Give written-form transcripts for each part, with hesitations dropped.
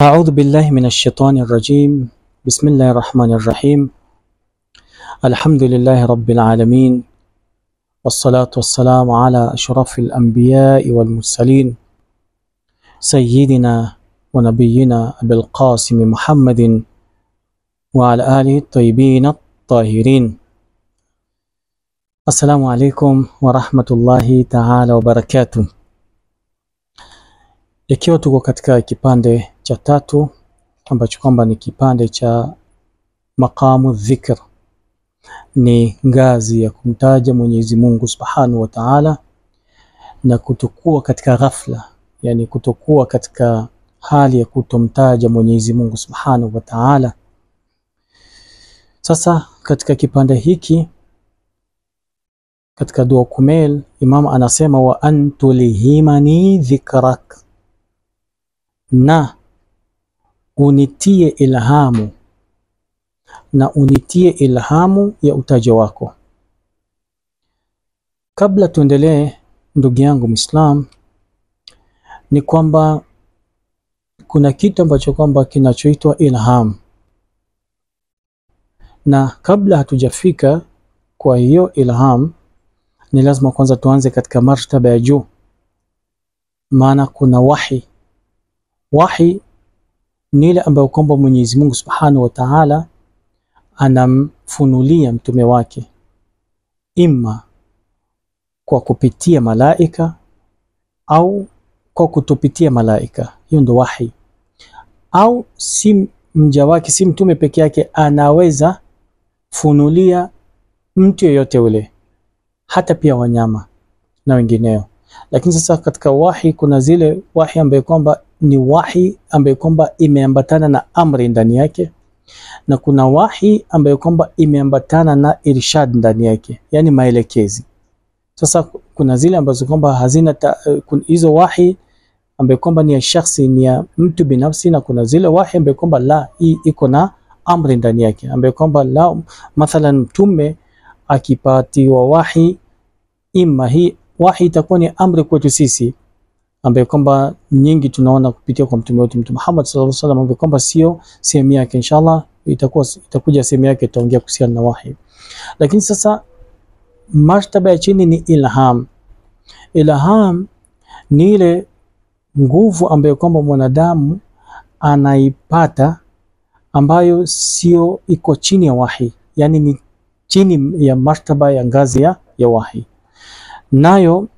أعوذ بالله من الشيطان الرجيم. بسم الله الرحمن الرحيم. الحمد لله رب العالمين، والصلاة والسلام على أشرف الأنبياء والمرسلين، سيدنا ونبينا أبي القاسم محمد وعلى آله الطيبين الطاهرين. السلام عليكم ورحمة الله تعالى وبركاته. Ikiwa tuko katika kipande cha tatu ambacho kwamba ni kipande cha maqamu dhikr, ni ngazi ya kumtaja Mwenyezi Mungu Subhanahu wa Ta'ala na kutokuwa katika ghafla, yani kutokuwa katika hali ya kutomtaja Mwenyezi Mungu Subhanahu wa Ta'ala. Sasa katika kipande hiki, katika dua kumel, Imam anasema wa antulihimani dhikrak, na unitie ilhamu, na unitie ilhamu ya utaja wako. Kabla tuendelee, ndugu yangu Muislam, ni kwamba kuna kitu ambacho kwamba kinachoitwa ilham, na kabla hatujafika kwa hiyo ilham, ni lazima kwanza tuanze katika martaba ya juu. Maana kuna wahi. Wahi ni ile ambayo kwamba Mwenyezi Mungu Subhanahu wa Ta'ala anamfunulia mtume wake, imma kwa kupitia malaika au kwa kutopitia malaika. Hiyo ndo wahi. Au si mja wake, si mtume peke yake, anaweza funulia mtu yeyote ule, hata pia wanyama na wengineo. Lakini sasa katika wahi kuna zile wahi ambayo kwamba ni wahi ambayo kwamba imeambatana na amri ndani yake, na kuna wahi ambayo kwamba imeambatana na irshad ndani yake, yani maelekezi. Sasa kuna zile ambazo kwamba hazina hizo wahi ambayo kwamba ni ya shakhsi, ni ya mtu binafsi, na kuna zile wahi ambayo kwamba la, hii iko na amri ndani yake, ambayo kwamba la, mathalan mtume akipatiwa wahi, imma hii wahi itakuwa ni amri kwetu sisi, ambaye kwamba nyingi tunaona kupitia kwa mtume wetu Mtume Muhammad sallallahu alaihi wasallam, ambaye kwamba sio sehemu yake. Inshallah itakuja sehemu yake, tutaongea kuhusiana na wahi. Lakini sasa martaba ya chini ni ilham. Ilham ni ile nguvu ambayo kwamba mwanadamu anaipata, ambayo sio iko chini ya wahi, yani ni chini ya martaba ya ngazi ya wahi. Nayo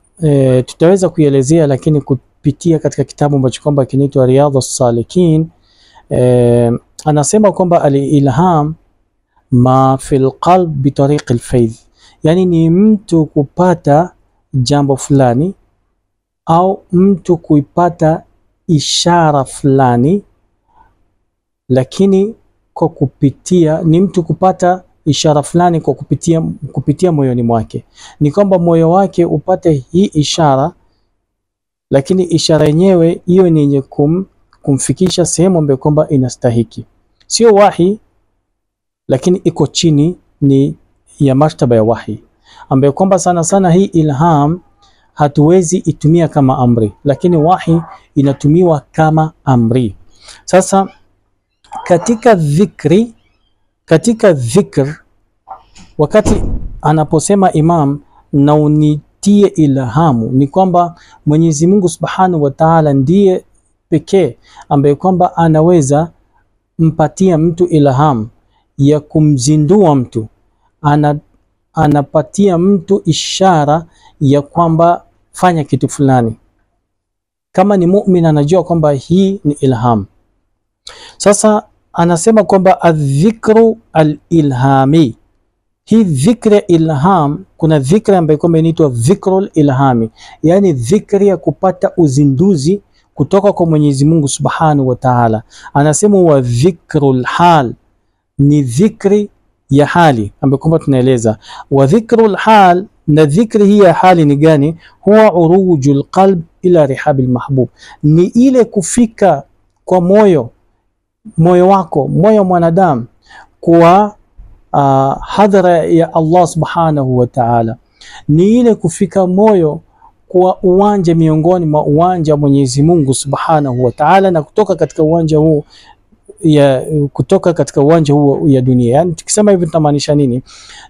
tutaweza kuielezea, lakini kupitia katika kitabu ambacho kwamba kinaitwa Riyadhus Salikin. Anasema kwamba al-ilham ma fil qalb bi tariq al-faidh, yani ni mtu kupata jambo fulani au mtu kuipata ishara fulani, lakini kwa kupitia, ni mtu kupata ishara fulani kwa kupitia moyoni mwake. Ni kwamba moyo wake upate hii ishara, lakini ishara yenyewe hiyo ni yenye kumfikisha sehemu ambayo kwamba inastahiki. Sio wahi, lakini iko chini ni ya martaba ya wahi, ambayo kwamba sana sana hii ilham hatuwezi itumia kama amri, lakini wahi inatumiwa kama amri. Sasa katika dhikr, wakati anaposema Imam na unitie ilhamu, ni kwamba Mwenyezi Mungu Subhanahu wa Ta'ala ndiye pekee ambaye kwamba anaweza mpatia mtu ilhamu ya kumzindua mtu, anapatia mtu ishara ya kwamba fanya kitu fulani. Kama ni mu'min anajua kwamba hii ni ilham. Sasa anasema kwamba adh-dhikru al-ilhami, hii dhikri ilham, kuna dhikri ambayo kwamba inaitwa dhikrul ilhami, yani dhikri ya kupata uzinduzi kutoka kwa Mwenyezi Mungu Subhanahu wa Ta'ala. Anasema wa dhikrul hal, ni dhikri ya hali ambayo kwamba tunaeleza. Wa dhikrul hal, na dhikri hii ya hali ni gani? Huwa urujul qalb ila rihabil mahbub, ni ile kufika kwa moyo wako, moyo mwanadamu, kwa hadhara ya Allah Subhanahu wa Ta'ala. Ni ile kufika moyo kwa uwanja miongoni mwa uwanja wa Mwenyezi Mungu Subhanahu wa Ta'ala, na kutoka katika uwanja huo ya dunia. Yani tukisema hivi tunamaanisha nini?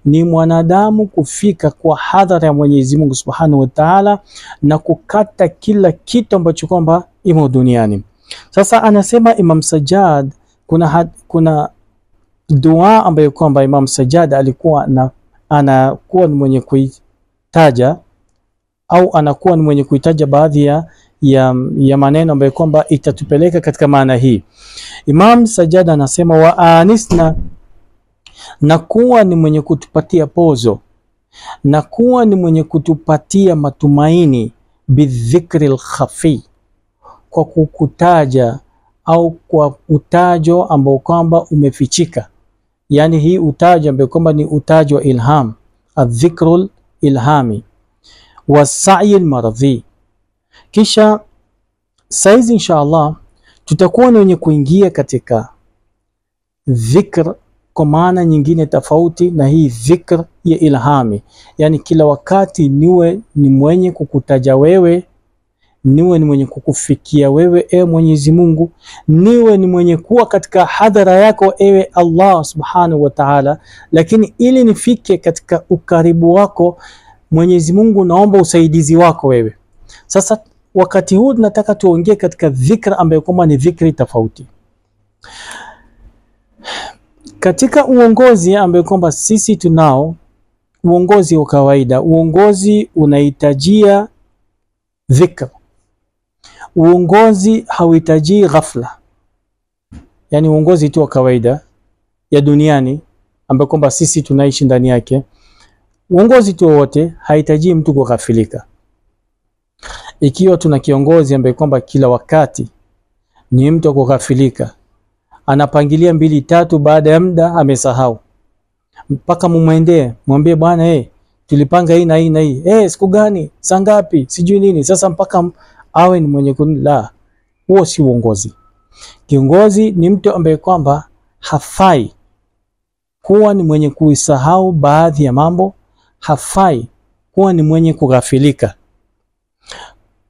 Ni mwanadamu kufika kwa hadhara ya Mwenyezi Mungu Subhanahu wa Ta'ala na kukata kila kitu ambacho kwamba imo duniani. Sasa anasema Imam Sajjad, kuna dua ambayo kwamba Imam Sajjad alikuwa anakuwa ni mwenye kuitaja, au anakuwa ni mwenye kuitaja baadhi ya maneno ambayo kwamba itatupeleka katika maana hii. Imam Sajjad anasema wa anisna, na kuwa ni mwenye kutupatia pozo, na kuwa ni mwenye kutupatia matumaini, bidhikri al-khafi, kwa kukutaja au kwa utajo ambao kwamba umefichika. Yani hii utajo ambao kwamba ni utajo wa ilham, adhikrul ilhami, wasai almaradhi. Kisha saizi inshallah tutakuwa ni wenye kuingia katika dhikr kwa maana nyingine tofauti na hii dhikr ya ilhami. Yani kila wakati niwe ni mwenye kukutaja wewe, niwe ni mwenye kukufikia wewe ewe Mwenyezi Mungu, niwe ni mwenye kuwa katika hadhara yako ewe Allah Subhanahu wa Ta'ala. Lakini ili nifike katika ukaribu wako Mwenyezi Mungu, naomba usaidizi wako wewe. Sasa wakati huu tunataka tuongee katika dhikra ambayo kwamba ni dhikri tofauti. Katika uongozi ambayo kwamba sisi tunao, uongozi wa kawaida, uongozi unahitajia dhikr. Uongozi hauhitaji ghafla. Yani uongozi tu wa kawaida ya duniani ambayo kwamba sisi tunaishi ndani yake, uongozi tu wote hahitaji mtu kughafilika. Ikiwa tuna kiongozi ambaye kwamba kila wakati ni mtu kughafilika, anapangilia 2-3, baada ya muda amesahau, mpaka mumwendee mwambie bwana tulipanga hii na hii na hii, siku gani, saa ngapi, sijui nini, sasa mpaka awe ni mwenye la. Huo si uongozi. Kiongozi ni mtu ambaye kwamba hafai kuwa ni mwenye kuisahau baadhi ya mambo, hafai kuwa ni mwenye kughafilika.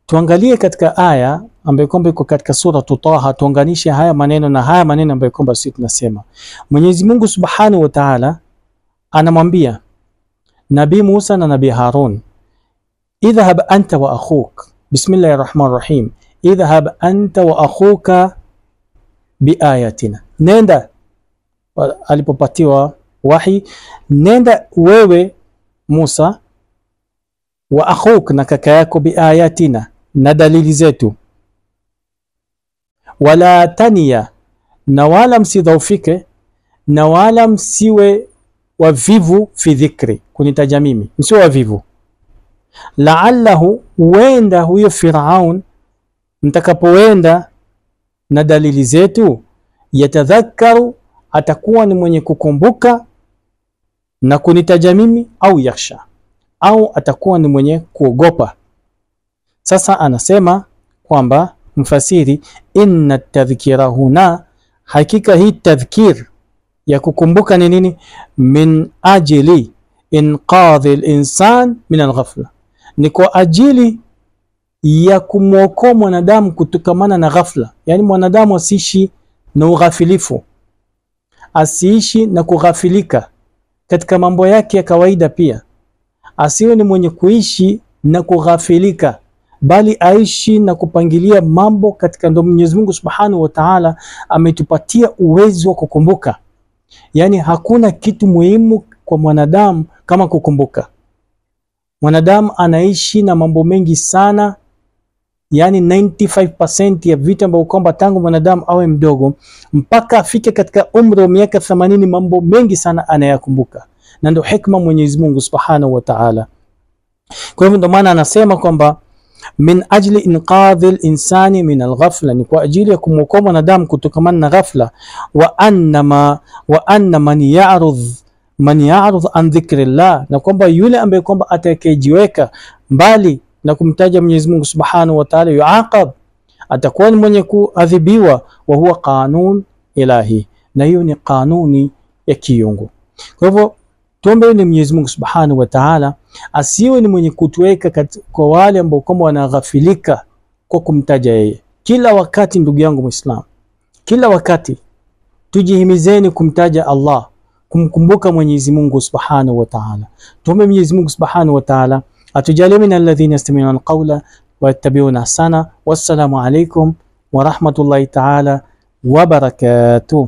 Tuangalie katika aya ambayo kwamba iko katika sura Taha, tuunganishe haya maneno na haya maneno ambayo kwamba sisi tunasema. Mwenyezi Mungu Subhanahu wa Ta'ala anamwambia Nabii Musa na Nabii Harun, idhhab anta wa akhuk, bismillahir rahmanir rahim, idhhab anta wa akhuka biayatina. Nenda, alipopatiwa wahi, nenda wewe Musa wa akhuk, na kaka yako, biayatina, na dalili zetu, wala taniya, na wala msidhaufike, na wala msiwe wavivu fi dhikri, kunitaja mimi, msiwe wavivu. La'allahu, wenda huyo Firaun mtakapoenda na dalili zetu, yatadhakkaru, atakuwa ni mwenye kukumbuka na kunitaja mimi, au yakhsha, au atakuwa ni mwenye kuogopa. Sasa anasema kwamba mfasiri, inna tadhkira huna, hakika hii tadhkir ya kukumbuka ni nini? Min ajili inqadhi al-insan min al-ghafla, ni kwa ajili ya kumwokoa mwanadamu kutokamana na ghafla. Yani mwanadamu asiishi na ughafilifu, asiishi na kughafilika katika mambo yake ya kawaida, pia asiwe ni mwenye kuishi na kughafilika, bali aishi na kupangilia mambo katika. Ndo Mwenyezi Mungu Subhanahu wa Ta'ala ametupatia uwezo wa kukumbuka. Yani hakuna kitu muhimu kwa mwanadamu kama kukumbuka. Mwanadamu anaishi na mambo mengi sana, yani 95% ya vitu ambavyo kwamba tangu mwanadamu awe mdogo mpaka afike katika umri wa miaka 80, mambo mengi sana anayakumbuka, na ndio hikma Mwenyezi Mungu Subhanahu wa Ta'ala. Kwa hivyo ndio maana anasema kwamba min ajli inqadhi al-insani min al-ghafla, ni kwa ajili ya kumwokoa mwanadamu kutokamana na ghafla. Wa anna man ya'rud an dhikrillah, na kwamba yule ambaye kwamba atakayejiweka mbali na kumtaja Mwenyezi Mungu Subhanahu wa Ta'ala, yuaqab, atakuwa ni mwenye kuadhibiwa. Wa huwa qanun ilahi, na hiyo ni kanuni ya kiungu. Kwa hivyo Tuombe ni Mwenyezi Mungu Subhanahu wa Ta'ala asiwe ni mwenye kutuweka kwa wale ambao kama wanaghafilika kwa kumtaja yeye. Kila wakati ndugu yangu Muislam, kila wakati tujihimizeni kumtaja Allah, kumkumbuka Mwenyezi Mungu Subhanahu wa Ta'ala. Tuombe Mwenyezi Mungu Subhanahu wa Ta'ala atujalie min alladhina yastami'una alqawla wa yattabi'una ahsana. Wassalamu alaykum wa rahmatullahi ta'ala wa barakatuh.